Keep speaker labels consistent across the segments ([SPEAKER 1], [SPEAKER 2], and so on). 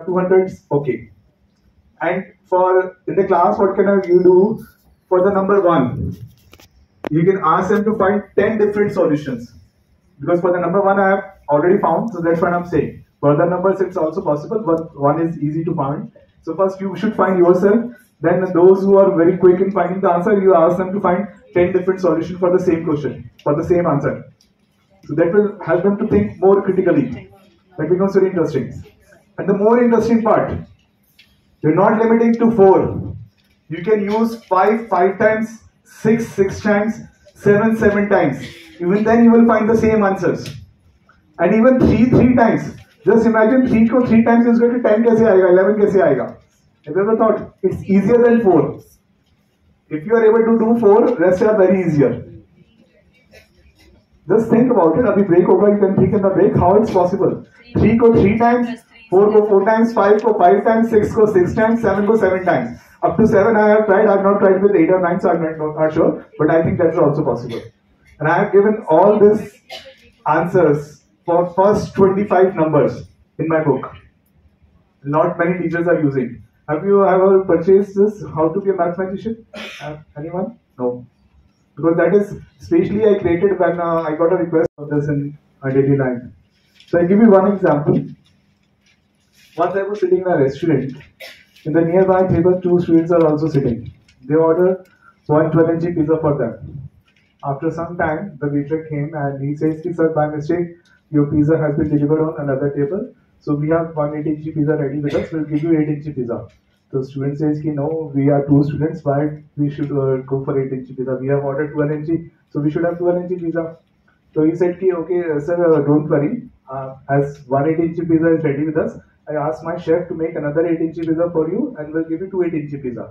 [SPEAKER 1] 200, okay. And for in the class, what can you do for the number 1? You can ask them to find 10 different solutions. Because for the number 1, I have already found, so that's what I'm saying. For the numbers, it's also possible, but 1 is easy to find. So first you should find yourself. Then those who are very quick in finding the answer, you ask them to find 10 different solutions for the same question, for the same answer. So that will help them to think more critically. That becomes very interesting. And the more interesting part, you're not limiting to 4. You can use 5 times, 6 times, 7 times. Even then you will find the same answers. And even 3 times. Just imagine 3 को 3 times is going to 10 कैसे आएगा, 11 कैसे आएगा. Have you ever thought? It's easier than 4. If you are able to do 4, rest are very easier. Just think about it. Abhi break hoga, you can think in the break how it's possible. 3 को 3 times, 4 को 4 times, 5 को 5 times, 6 को 6 times, 7 को 7 times. Up to 7 I have tried. I have not tried with 8 or 9, so I'm not sure. But I think that's also possible. And I have given all these answers for first 25 numbers in my book. Not many teachers are using. Have you ever purchased this? How to be a mathematician? Anyone? No. Because that is specially I created when I got a request for this in my daily life. So I give you one example. Once I was sitting in a restaurant. In the nearby table, 2 students are also sitting. They ordered 1 12-inch pizza for them. After some time, the waiter came and he says, "Sir, by mistake, your pizza has been delivered on another table. So we have 1 8-inch pizza ready with us. We'll give you 8-inch pizza." The student says, "No, we are 2 students. Why we should go for 8-inch pizza? We have ordered 12-inch, so we should have 12-inch pizza." So he said, "Okay, sir, don't worry. As 1 8-inch pizza is ready with us, I asked my chef to make another 8-inch pizza for you, and we'll give you 2 8-inch pizza."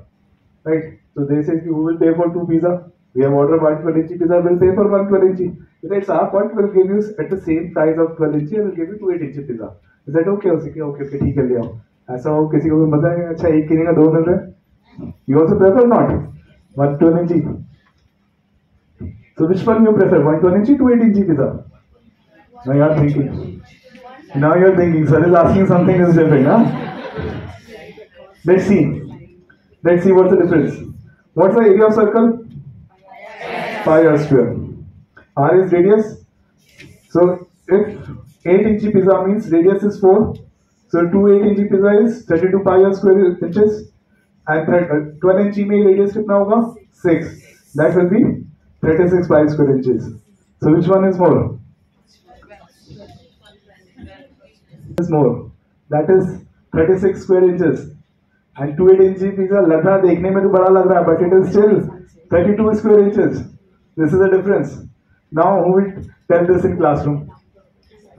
[SPEAKER 1] Right? So they say, "Who will pay for 2 pizza? We have ordered 1 12-inch pizza. We'll pay for 1 12-inch." He said, "It's our fault. We'll give you at the same price of 12-inch. We'll give you 2 8-inch pizza." He said, "Okay, okay, ठीक है ले आओ." ऐसा हो किसी को भी मजा है, अच्छा एक किने का 2 मिल रहा है. You also prefer not 1 12-inch. So which one you prefer, 1 12-inch, 2 8-inch pizza? Now you are thinking. Now you are thinking. Sir is asking something is different, huh? Let's see. Let's see what's the difference. What's the area of circle? Pi r square. R is radius. So if 8-inch pizza means radius is 4. So 2 8-inch pizza is 32 pi r square inches. And 12-inch में radius कितना होगा? 6. That will be 36 pi square inches. So which one is more? Is more. That is 36 square inches. And 2 8-inch pizza लग रहा देखने में तो बड़ा लग रहा है, but it is still 32 square inches. This is the difference. Now who will tell this in classroom?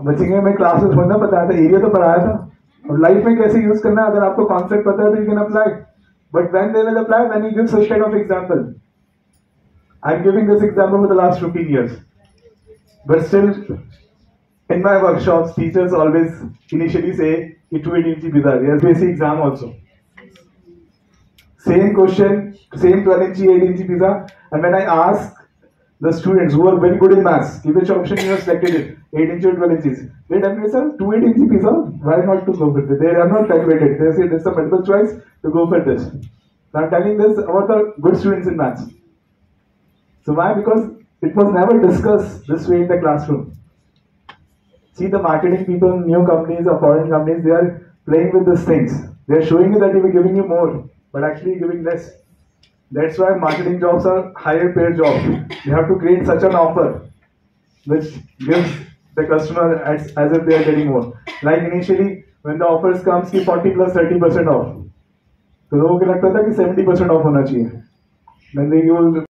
[SPEAKER 1] बच्चे के मैं क्लास में थोड़ा बताया था, एरिया तो पढ़ाया था. और लाइफ में कैसे यूज करना है, अगर आपको कॉन्सेप्ट पता है तो you can apply. But when they will apply, when you give such kind of example. I am giving this example for the last 15 years. But still, in my workshops, teachers always initially say, "It 2 8-inch pizza." There's basic exam also. Same question, same 12-inch, 8-inch pizza. And when I ask the students who are very good in maths, which option you have selected it, 8-inch or 12 inches, they tell me, "Sir, 2 8-inch pizza, why not to go with it?" They are not calculated. They say there's a multiple choice to go for this. Now I'm telling this about the good students in maths. So why? Because it was never discussed this way in the classroom. See, the marketing people, new companies or foreign companies, they are playing with these things. They are showing you that they will giving you more, but actually giving less. That's why marketing jobs are higher paid jobs. You have to create such an offer which gives the customer as if they are getting more. Like initially, when the offers comes कि 40 plus 30% off, तो लोगों को लगता था कि 70% off होना चाहिए. Then they use